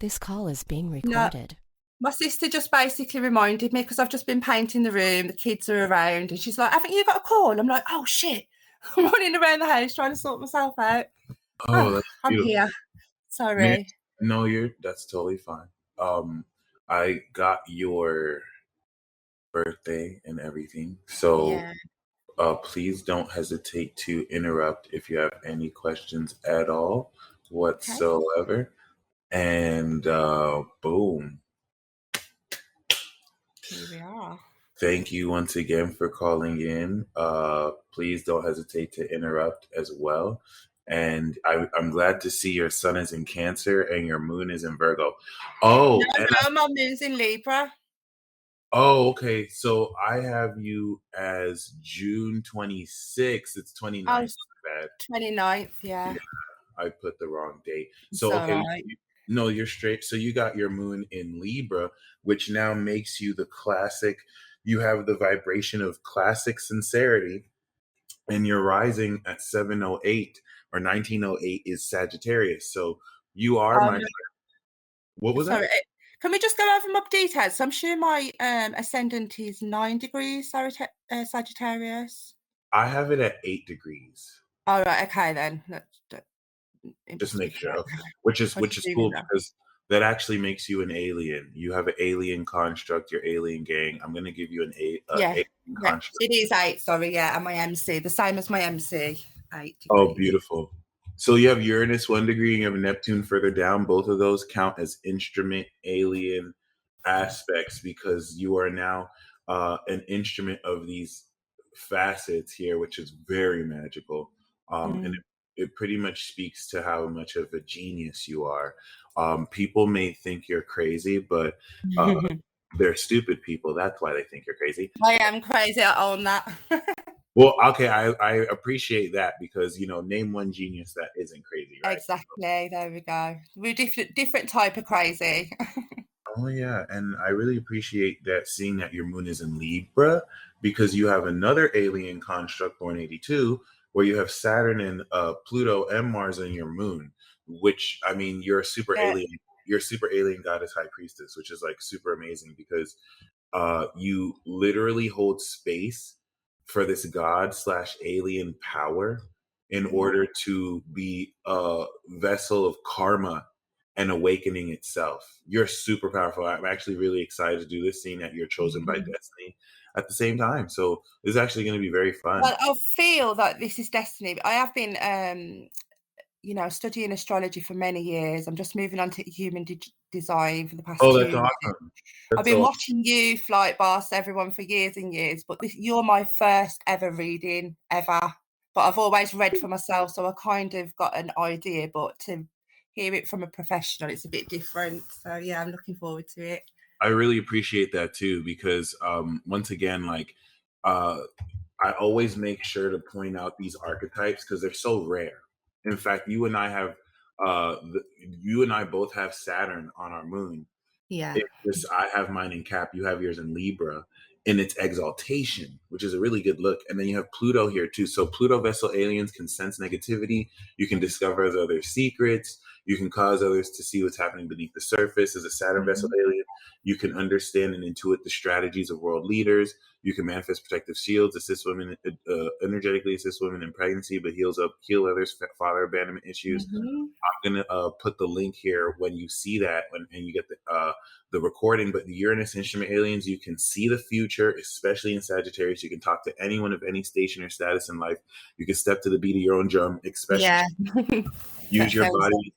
This call is being No, recorded. my sister just basically reminded me because I've just been painting the room, the kids are around, and she's like, haven't you got a call? I'm like, oh shit. I'm running around the house trying to sort myself out. Oh, Oh, that's I'm beautiful. here. Man, Sorry. no, that's totally fine. I got your birthday and everything, so Yeah. please don't hesitate to interrupt if you have any questions at all Okay. whatsoever. And boom. Here we are. Thank you once again for calling in. Please don't hesitate to interrupt as well. And I'm glad to see your sun is in Cancer and your moon is in Virgo. Oh, No, and no, my moon's in Libra. okay. So I have you as June 26th. It's 29th. Oh, My bad. 29th, yeah. I put the wrong date. It's So all okay, right. no, you're straight. So you got your moon in Libra, which now makes you the classic. You have the vibration of classic sincerity, and your rising at 708 or 1908 is Sagittarius. So you are my. No, What was that? sorry. Can we just go over my details? So I'm sure my ascendant is 9 degrees Sagittarius. I have it at 8 degrees. All right, okay then. It Just must be make sure. correct. Okay. I Which was is doing cool that. because that actually makes you an alien. You have an alien construct, your alien gang. I'm gonna give you an Yeah, alien yeah. construct. It is 8, sorry, yeah, and my MC, the same as my MC, 8 Oh, degrees. beautiful. So you have Uranus 1 degree and you have Neptune further down. Both of those count as instrument alien aspects because you are now an instrument of these facets here, which is very magical. And Mm. it pretty much speaks to how much of a genius you are. People may think you're crazy, but uh, they're stupid people. That's why they think you're crazy. I am crazy, I own that. Well, okay, I appreciate that because name one genius that isn't crazy, right? Exactly, there we go. We're different type of crazy. Oh yeah, and I really appreciate that seeing that your moon is in Libra because you have another alien construct born 82 where you have Saturn and Pluto and Mars in your moon, which I mean Yeah. you're a super alien goddess high priestess, which is like super amazing because you literally hold space for this god slash alien power in Yeah. order to be a vessel of karma and awakening itself. You're super powerful. I'm actually really excited to do this, seeing that you're chosen by destiny at the same time. So this is actually going to be very fun. Well, I feel that this is destiny. I have been studying astrology for many years. I'm just moving on to human design for the past Oh, 2 that's years. awesome. I've That's been so watching you, Flight Boss, everyone for years and years, but you're my first ever reading ever. But I've always read for myself, so I kind of got an idea, but to hear it from a professional, it's a bit different. So yeah, I'm looking forward to it. I really appreciate that too because once again, like uh, I always make sure to point out these archetypes because they're so rare. In fact, you and I both have Saturn on our moon. Yeah. It's just I have mine in Cap, you have yours in Libra in its exaltation, which is a really good look. And then you have Pluto here too. So Pluto vessel aliens can sense negativity. You can discover other secrets. You can cause others to see what's happening beneath the surface. As a Saturn vessel Mhm. alien, you can understand and intuit the strategies of world leaders. You can manifest protective shields, assist women, energetically assist women in pregnancy, but heal others, father abandonment issues. Mhm. I'm gonna put the link here when you see that and you get the recording. But the Uranus instrument aliens, you can see the future, especially in Sagittarius. You can talk to anyone of any station or status in life. You can step to the beat of your own drum, especially Yeah. use That your sounds body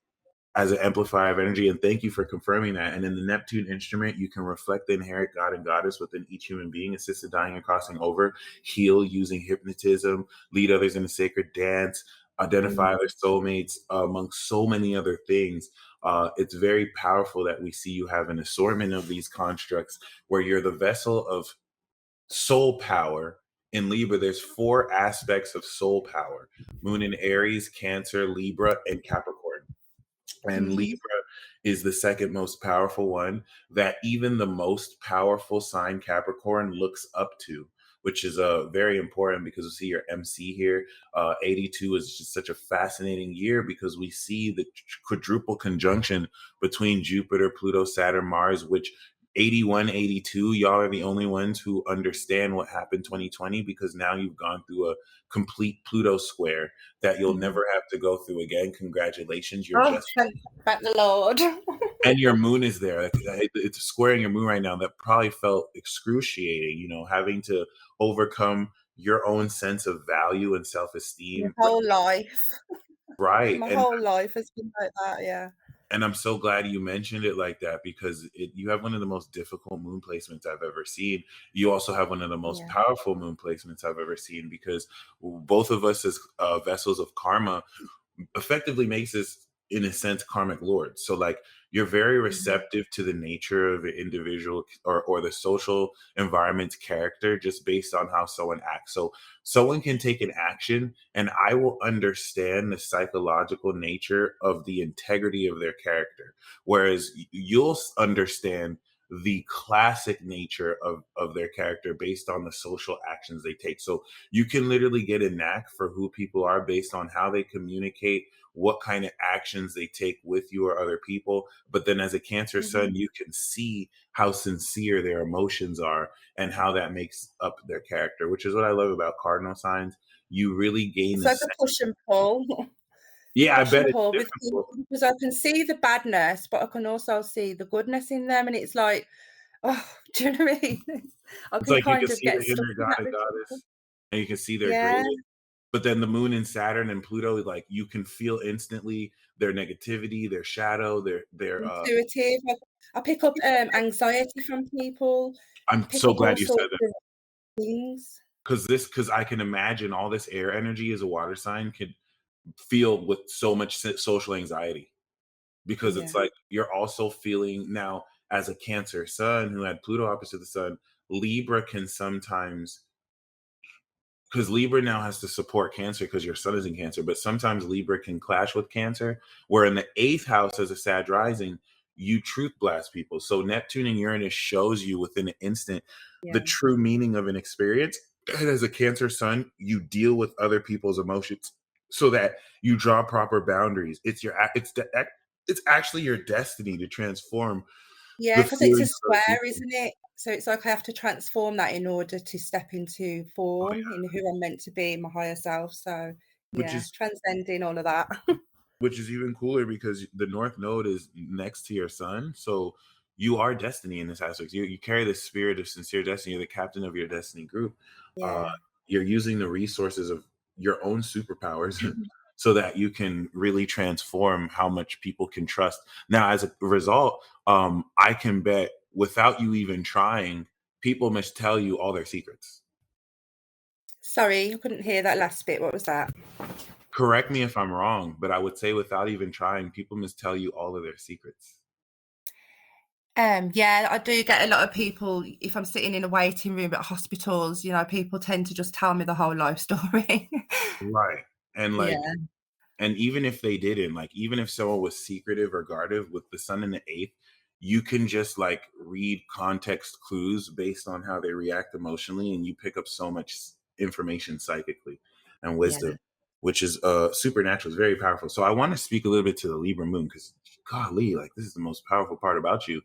as an amplifier of energy. And thank you for confirming that. And in the Neptune instrument, you can reflect the inherent God and Goddess within each human being, assist the dying and crossing over, heal using hypnotism, lead others in a sacred dance, mm. identify their soulmates, amongst so many other things. It's very powerful that we see you have an assortment of these constructs where you're the vessel of soul power. In Libra, there's 4 aspects of soul power: Moon in Aries, Cancer, Libra, and Capricorn. And Mhm. Libra is the second most powerful one that even the most powerful sign Capricorn looks up to. which is very important because we see your MC here. 82 is just such a fascinating year because we see the quadruple conjunction between Jupiter, Pluto, Saturn, Mars, which 81, 82, y'all are the only ones who understand what happened 2020 because now you've gone through a complete Pluto square that you'll Mhm. never have to go through again. Congratulations, you're Oh, just thank the Lord. and your moon is there. It's squaring your moon right now. That probably felt excruciating, having to overcome your own sense of value and My self-esteem. whole life. Right. My And whole life has been like that, yeah. I'm so glad you mentioned it like that because you have one of the most difficult moon placements I've ever seen. You also have one of the most Yeah. powerful moon placements I've ever seen because both of us as vessels of karma effectively makes us in a sense karmic lords. So like you're very Mhm. receptive to the nature of an individual or the social environment's character just based on how someone acts. So someone can take an action and I will understand the psychological nature of the integrity of their character, whereas you'll understand the classic nature of their character based on the social actions they take. So you can literally get a knack for who people are based on how they communicate, what kind of actions they take with you or other people. But then as a Cancer sun, Mhm. you can see how sincere their emotions are and how that makes up their character, which is what I love about cardinal signs. You really gain It's the like a sense. push and pull. Yeah, I Push bet and it's pull with different. people because I can see the badness, but I can also see the goodness in them, and it's like, oh, do you know what I mean? I It's can like you can kind of see get the stuck inner in god that and with people. goddess, and you can see their Yeah, greatness. But then the moon and Saturn and Pluto, like you can feel instantly their negativity, their shadow, their intuitive. I pick up anxiety from people. I I'm pick so up all glad you said sorts that. of things. Because I can imagine all this air energy as a water sign could feel with so much social anxiety because it's Yeah, like you're also feeling now as a Cancer sun who had Pluto opposite the sun, Libra can sometimes because Libra now has to support Cancer because your sun is in Cancer, but sometimes Libra can clash with Cancer, where in the eighth house as a Sag rising, you truth blast people. So Neptune and Uranus shows you within an instant the yeah, true meaning of an experience. And as a Cancer sun, you deal with other people's emotions so that you draw proper boundaries. It's actually your destiny to transform yeah. the Because it's a feelings of other square, people. isn't it? So it's like I have to transform that in order to step into Oh, form yeah. in who I'm meant to be, my higher self. So Which yeah, is transcending all of that. which is even cooler because the North Node is next to your sun. So you are destiny in this aspect. You carry the spirit of sincere destiny. You're the captain of your destiny group. Uh, Yeah. you're using the resources of your own superpowers so that you can really transform how much people can trust. Now, as a result, I can bet without you even trying, people must tell you all their secrets. Sorry, I couldn't hear that last bit. What was that? Correct me if I'm wrong, but I would say without even trying, people must tell you all of their secrets. Yeah, I do get a lot of people, if I'm sitting in a waiting room at hospitals, people tend to just tell me the whole life story. Right. And Yeah, like, and even if they didn't, like, even if someone was secretive or guarded with the sun in the eighth, you can just like read context clues based on how they react emotionally, and you pick up so much information psychically and yeah. wisdom, which is supernatural. It's very powerful. So I want to speak a little bit to the Libra moon because, golly, like this is the most powerful part about you.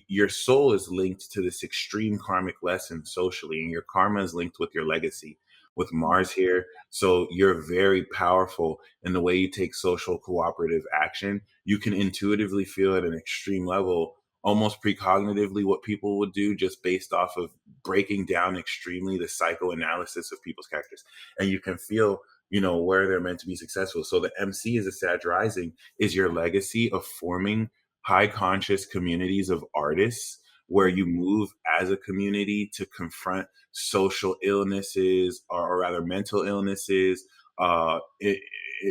Your soul is linked to this extreme karmic lesson socially, and your karma is linked with your legacy. With Mars here, so you're very powerful in the way you take social cooperative action. You can intuitively feel at an extreme level, almost precognitively, what people would do just based off of breaking down extremely the psychoanalysis of people's characters. And you can feel, where they're meant to be successful. So the MC is a Sag rising, is your legacy of forming high conscious communities of artists where you Mhm. move as a community to confront social illnesses or rather mental illnesses,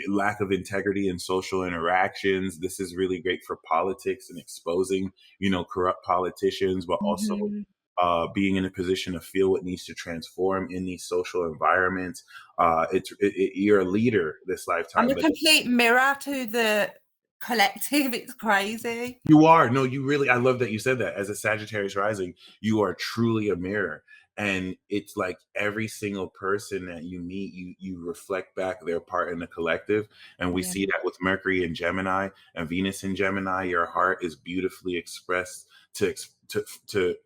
lack of integrity in social interactions. This is really great for politics and exposing, corrupt politicians, but also Mhm. being in a position to feel what needs to transform in these social environments. You're a leader this I'm lifetime, a but complete mirror to the collective. It's crazy. you are. No, you really, I love that you said that. As a Sagittarius rising, you are truly a mirror. And it's like every single person that you meet, you reflect back their part in the collective. And we Yeah. see that with Mercury in Gemini and Venus in Gemini. Your heart is beautifully expressed to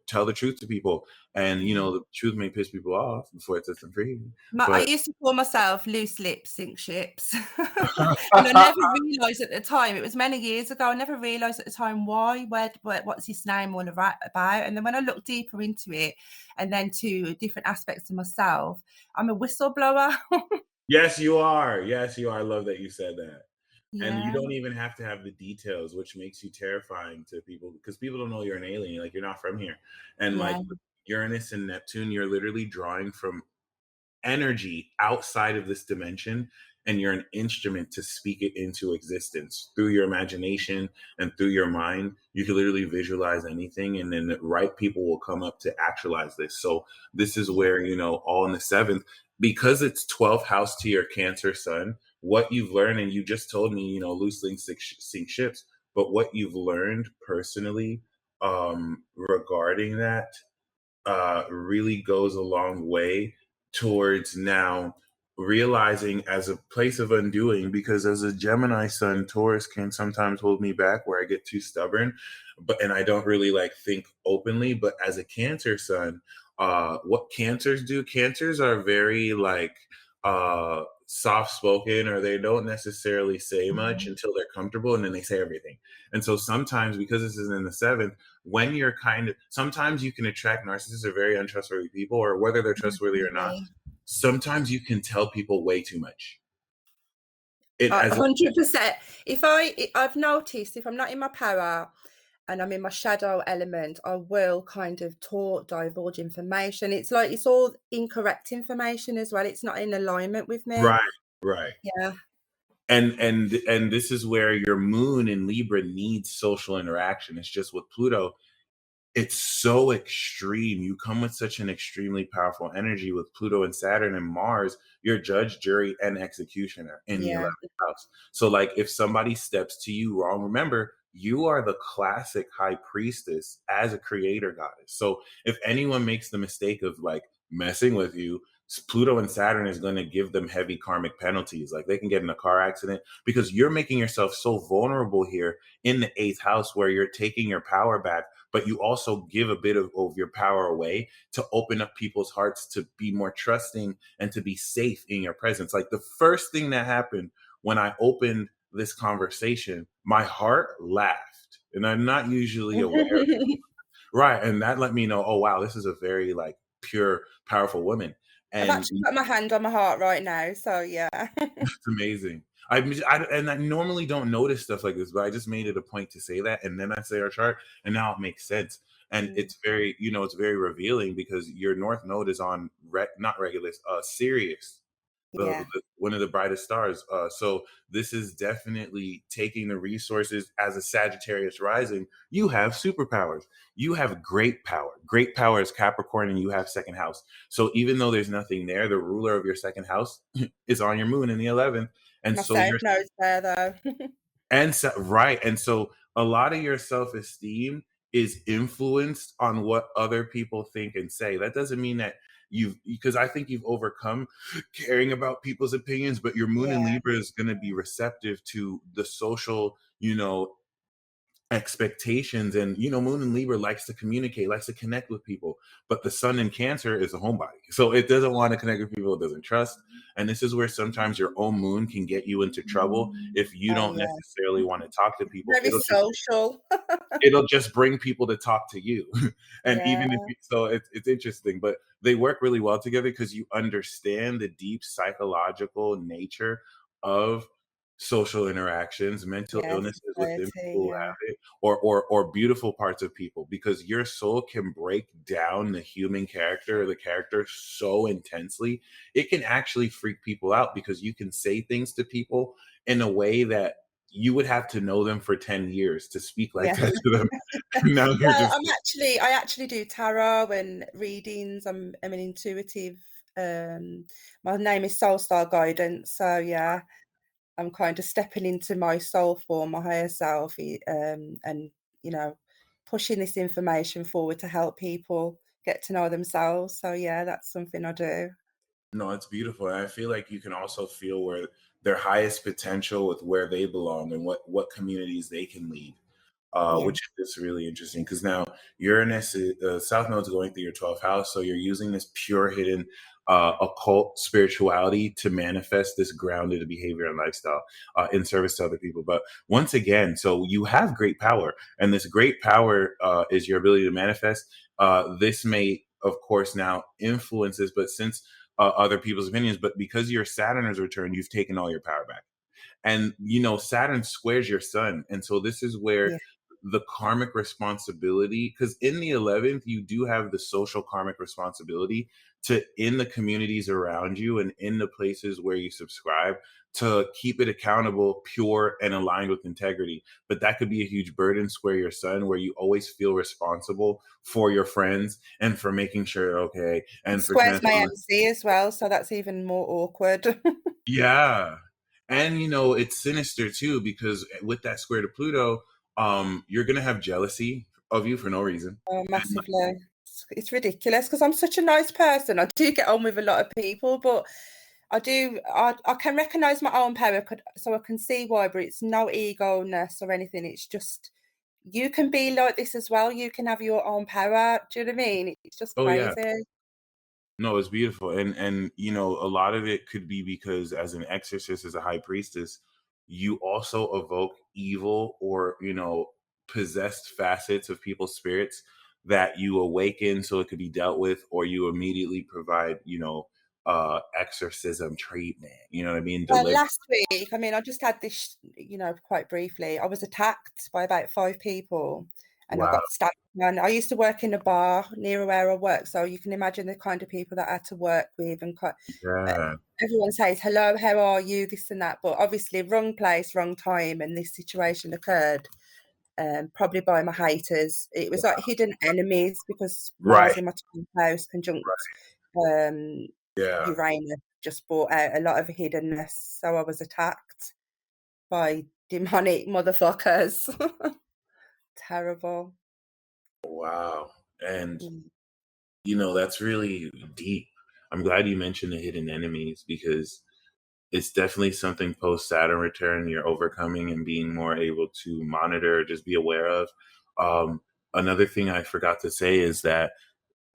tell the truth to people. And you know, the truth may piss people off before it sets them free. I But used to call myself loose lips sink ships. And I never realised at the time, it was many years ago, I never realised at the time why, what's this name all about. And then when I looked deeper into it, and then to different aspects of myself, I'm a whistleblower. yes, you are. Yes, you are. I love that you said that. And you Yeah, don't even have to have the details, which makes you terrifying to people because people don't know you're an alien. Like you're not from here. And like yeah, with Uranus and Neptune, you're literally drawing from energy outside of this dimension, and you're an instrument to speak it into existence through your imagination and through your mind. You can literally visualize anything, and then the right people will come up to actualize this. So this is yeah. where, you know, all in the seventh, because it's 12th house to your Cancer sun, what you've learned, and you just told me, you know, loose links sink ships, but what you've learned personally regarding that really goes a long way towards now realizing as a place of undoing, because as a Gemini sun, Taurus can sometimes hold me back where I get too stubborn, but and I don't really like think openly. But as a Cancer sun, what cancers do, cancers are very like soft spoken, or they don't necessarily say much Mhm. until they're comfortable, and then they say everything. And so sometimes, because this is in the seventh, when you're kind of, sometimes you can attract narcissists or very untrustworthy people, or whether they're trustworthy or not, Definitely. sometimes you can tell people way too much. It as a 100%. I've noticed if I'm not in my power and I'm in my shadow element, I will kind of talk, divulge information. It's like it's all incorrect information as well. It's not in alignment with me. right, right. Yeah, And this is where your moon in Libra needs social interaction. It's just with Pluto, it's so extreme. You come with such an extremely powerful energy with Pluto and Saturn and Mars. You're judge, jury, and executioner in the yeah, 11th house. So, like, if somebody steps to you wrong, remember, you are the classic high priestess as a creator goddess. So, if anyone makes the mistake of like messing with you, Pluto and Saturn is going to give them heavy karmic penalties. Like, they can get in a car accident because you're making yourself so vulnerable here in the 8th house where you're taking your power back, but you also give a bit of your power away to open up people's hearts to be more trusting and to be safe in your presence. Like the first thing that happened when I opened this conversation, my heart laughed. And I'm not usually aware. Right. And that let me know, oh wow, this is a very like pure, powerful woman. I've And actually got my hand on my heart right now. So yeah. it's amazing. And I normally don't notice stuff like this, but I just made it a point to say that, and then I say our chart, and now it makes sense. And Mm, it's very, you know, it's very revealing because your North Node is on not Regulus, Sirius, yeah, one of the brightest stars. So this is definitely taking the resources as a Sagittarius rising. You have superpowers. You have great power. Great power is Capricorn, and you have second house. So even though there's nothing there, the ruler of your second house is on your moon in the 11th, and my so safe you're notes there though. and so, right, and so a lot of your self esteem is influenced on what other people think and say. That doesn't mean that because I think you've overcome caring about people's opinions, but your moon in Yeah, Libra is going to be receptive to the social, you know, expectations. And you know, moon in Libra likes to communicate, likes to connect with people, but the sun in Cancer is a homebody, so it doesn't want to connect with people it doesn't trust. And this is where sometimes your own moon can get you into trouble if you oh don't yeah, necessarily want to talk to people. very social. It'll just bring people to talk to you. And Yeah, even if so it's interesting, but they work really well together because you understand the deep psychological nature of social interactions, mental yeah, illnesses within society, people who yeah, have it, or beautiful parts of people, because your soul can break down the human character or the character so intensely it can actually freak people out, because you can say things to people in a way that you would have to know them for 10 years to speak like yeah. that to them. Now you're Well, just I actually do tarot and readings. I'm an intuitive. Um, my name is Soul Star Guidance. So yeah, I'm kind of stepping into my soul form, my higher self, and you know, pushing this information forward to help people. get to know themselves. So yeah, that's something I do. No, it's beautiful, and I feel like you can also feel where their highest potential with where they belong and what communities they can lead, Yeah, which is really interesting because now Uranus, South Node's going through your 12th house, so you're using this pure hidden occult spirituality to manifest this grounded behavior and lifestyle in service to other people. But once again, so you have great power, and this great power is your ability to manifest. This may, of course, now influence this, but since other people's opinions, but because your Saturn has returned, you've taken all your power back. And Saturn squares your sun, and so this is where yeah. the karmic responsibility, because in the 11th you do have the social karmic responsibility to, in the communities around you and in the places where you subscribe, to keep it accountable, pure, and aligned with integrity. But that could be a huge burden, square your sun, where you always feel responsible for your friends and for making sure, okay, It and for squares my transforming. MC as well, so that's even more awkward. Yeah. And it's sinister too because with that square to Pluto, you're gonna have jealousy of you for no reason. Oh, And massively. It's ridiculous because I'm such a nice person. I do get on with a lot of people, but I can recognize my own power, so I can see why, but it's no ego-ness or anything. It's just you can be like this as well. You can have your own power. Do you know what I mean? It's just oh yeah, crazy. no, it's beautiful. And a lot of it could be because as an exorcist, as a high priestess, you also evoke evil or, possessed facets of people's spirits that you awaken so it could be dealt with, or you immediately provide, exorcism treatment. You know what I mean? Well, Deliver. last week, I mean, I just had this, quite briefly. I was attacked by about 5 people and I Wow. got stabbed. And I used to work in a bar near where I work. So you can imagine the kind of people that I had to work with. And uh, Yeah. everyone says, hello, how are you? This and that. But obviously, wrong place, wrong time. And this situation occurred probably by my haters. It was like hidden enemies because Right. Mars in my 12th house conjunct um, Yeah. Uranus just brought out a lot of hiddenness. So I was attacked by demonic motherfuckers. Terrible. Wow. And Mm. that's really deep. I'm glad you mentioned the hidden enemies because it's definitely something post Saturn return you're overcoming and being more able to monitor, just be aware of. Um, Another thing I forgot to say is that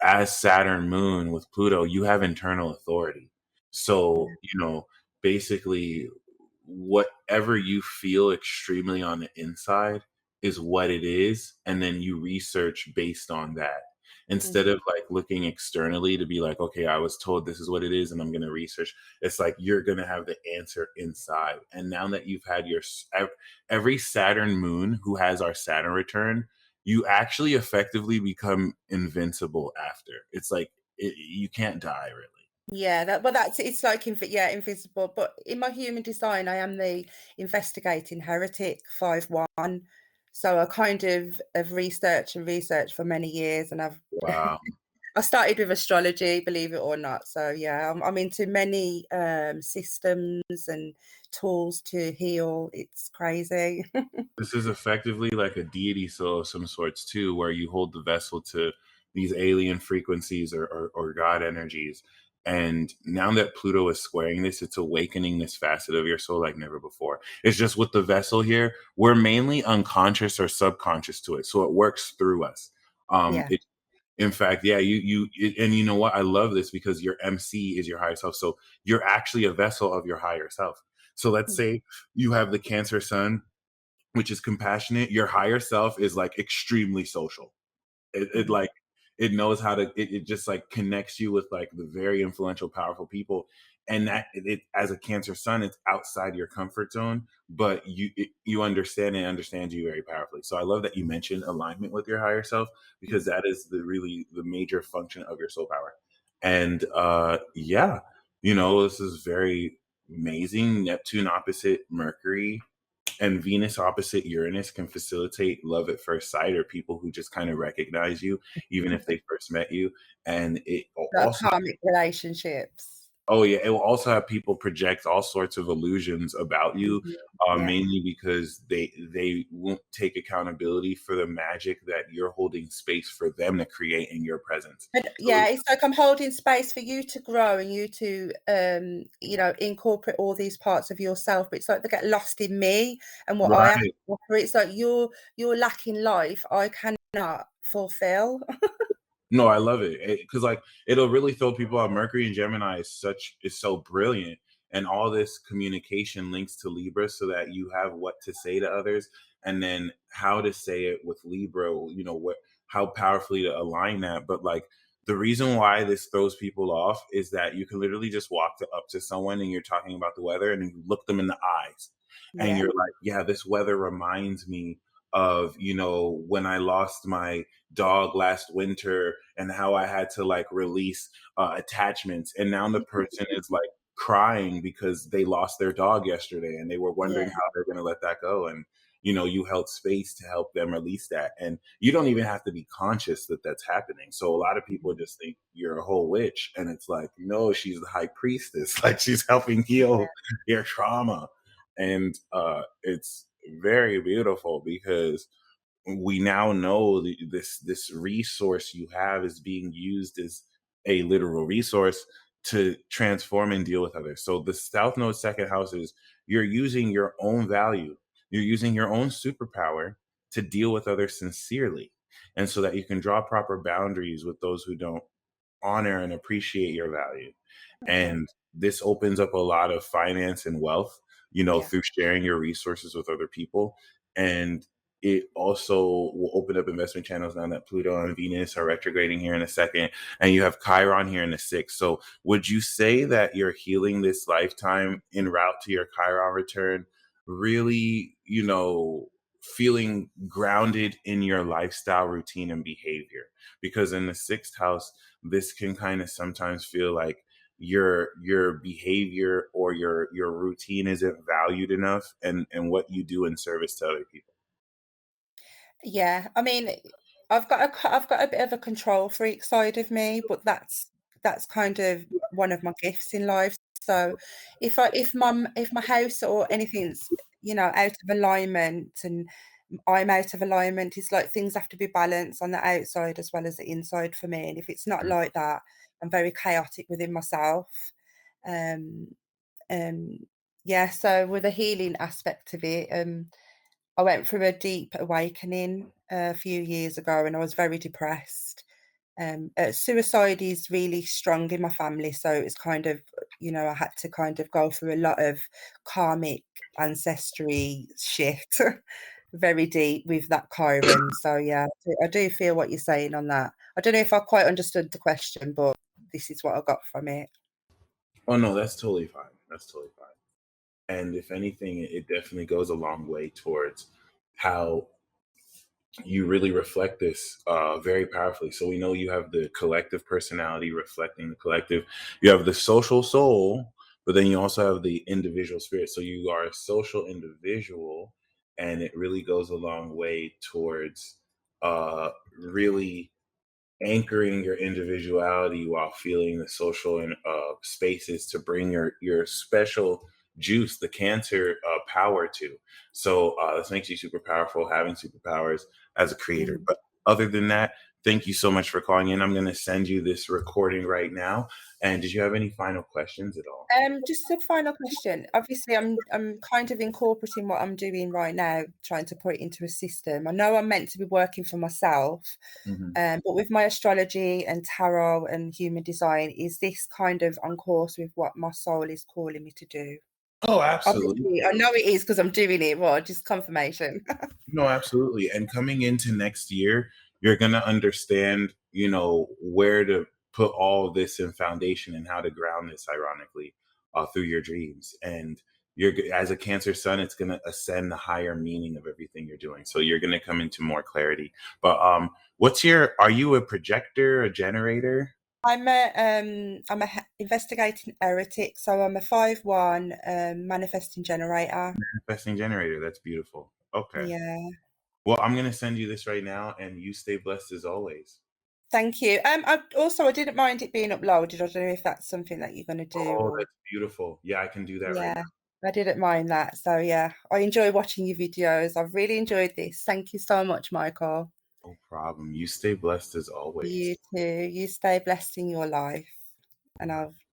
as Saturn moon with Pluto, you have internal authority. Yeah. So, basically whatever you feel extremely on the inside is what it is. And then you research based on that instead Mhm. of like looking externally to be like, okay, I was told this is what it is and I'm going to research. It's like you're going to have the answer inside. And now that you've had every Saturn moon who has our Saturn return, you actually effectively become invincible after. It's like you can't die really. Yeah, that's it's like invisible. But in my human design, I am the investigating heretic 5-1. So I kind of have researched and researched for many years, and Wow. I started with astrology, believe it or not. So yeah, I'm into many systems and tools to heal. It's crazy. This is effectively like a deity soul of some sorts too, where you hold the vessel to these alien frequencies or God energies. And now that Pluto is squaring this, it's awakening this facet of your soul like never before. It's just with the vessel here, we're mainly unconscious or subconscious to it. So it works through us. Yeah. It In fact, yeah, and you know what? I love this because your MC is your higher self. So you're actually a vessel of your higher self. So let's Mm, say you have the Cancer sun, which is compassionate. Your higher self is like extremely social. It mhm, like it knows how to it just like connects you with like the very influential, powerful people. And that it as a Cancer sun, it's outside your comfort zone, but you understand and understands you very powerfully. So I love that you mentioned alignment with your higher self because mm. that is the major function of your soul power. And yeah, this is very amazing. Neptune opposite Mercury and Venus opposite Uranus can facilitate love at first sight or people who just kind of recognize you, even if they first met you. And it Like also, karmic relationships. Oh, yeah, it will also have people project all sorts of illusions about you, Mhm. Yeah. mainly because they won't take accountability for the magic that you're holding space for them to create in your presence. And So yeah, it's like I'm holding space for you to grow and you to, incorporate all these parts of yourself. But it's like they get lost in me and what I have to right. offer. It's like you're lacking life I cannot fulfill. No, I love it because like it'll really throw people out. Mercury and Gemini is so brilliant, and all this communication links to Libra, so that you have what to say to others, and then how to say it with Libra. You know what, how powerfully to align that. But like the reason why this throws people off is that you can literally just up to someone and you're talking about the weather, and you look them in the eyes, and Yeah, you're like, "Yeah, this weather reminds me of when I lost my dog last winter and how I had to like release attachments." And now the person is like crying because they lost their dog yesterday and they were yeah, wondering how they're going to let that go. And, you held space to help them release that. And you don't even have to be conscious that that's happening. So a lot of people just think you're a whole witch. And it's like, no, she's the high priestess. Like she's helping heal your trauma. And it's very beautiful because we now know this resource you have is being used as a literal resource to transform and deal with others. So the South Node second house is you're using your own value, you're using your own superpower to deal with others sincerely, and so that you can draw proper boundaries with those who don't honor and appreciate your value. okay, And this opens up a lot of finance and wealth, yeah. through sharing your resources with other people. And it also will open up investment channels now that Pluto and Venus are retrograding here in a second. And you have Chiron here in the sixth. So would you say that you're healing this lifetime en route to your Chiron return, really, feeling grounded in your lifestyle routine and behavior? Because in the sixth house, this can kind of sometimes feel like your behavior or your routine isn't valued enough, and what you do in service to other people. Yeah, I mean, I've got a bit of a control freak side of me, but that's kind of one of my gifts in life. So if my house or anything's, out of alignment and I'm out of alignment, it's like things have to be balanced on the outside as well as the inside for me. And if it's not like that, I'm very chaotic within myself. Um, um, yeah, so with the healing aspect of it, I went through a deep awakening a few years ago and I was very depressed. Suicide is really strong in my family, so it's kind of, I had to kind of go through a lot of karmic ancestry shit, very deep with that Chiron. So yeah, I do feel what you're saying on that. I don't know if I quite understood the question, but this is what I got from it. Oh no, that's totally fine. That's totally fine. And if anything, it definitely goes a long way towards how you really reflect this very powerfully. So we know you have the collective personality reflecting the collective. You have the social soul, but then you also have the individual spirit. So you are a social individual, and it really goes a long way towards really anchoring your individuality while feeling the social and spaces to bring your special juice, the Cancer power to. So this makes you super powerful, having superpowers as a creator. Mm. But other than that, thank you so much for calling in. I'm going to send you this recording right now. And did you have any final questions at all? Just a final question. Obviously, I'm kind of incorporating what I'm doing right now, trying to put it into a system. I know I'm meant to be working for myself, Mhm. but with my astrology and tarot and human design, is this kind of on course with what my soul is calling me to do? Oh, absolutely. Obviously, I know it is because I'm doing it. Well, just confirmation. No, absolutely. And coming into next year, you're going to understand, where to put all this in foundation and how to ground this, ironically, through your dreams. And as a Cancer sun, it's going to ascend the higher meaning of everything you're doing. So you're going to come into more clarity. But are you a projector, a generator? Investigating heretic, so I'm a 5/1 manifesting generator. Manifesting generator. That's beautiful. Okay. Yeah. Well, I'm going to send you this right now, and you stay blessed as always. Thank you. I didn't mind it being uploaded. I don't know if that's something that you're gonna do Oh, or that's beautiful. Yeah, I can do that right yeah, now. I didn't mind that. So yeah, I enjoy watching your videos. I've really enjoyed this. Thank you so much, Michael. No problem. You stay blessed as You always. too. You stay blessed in your life, and I'll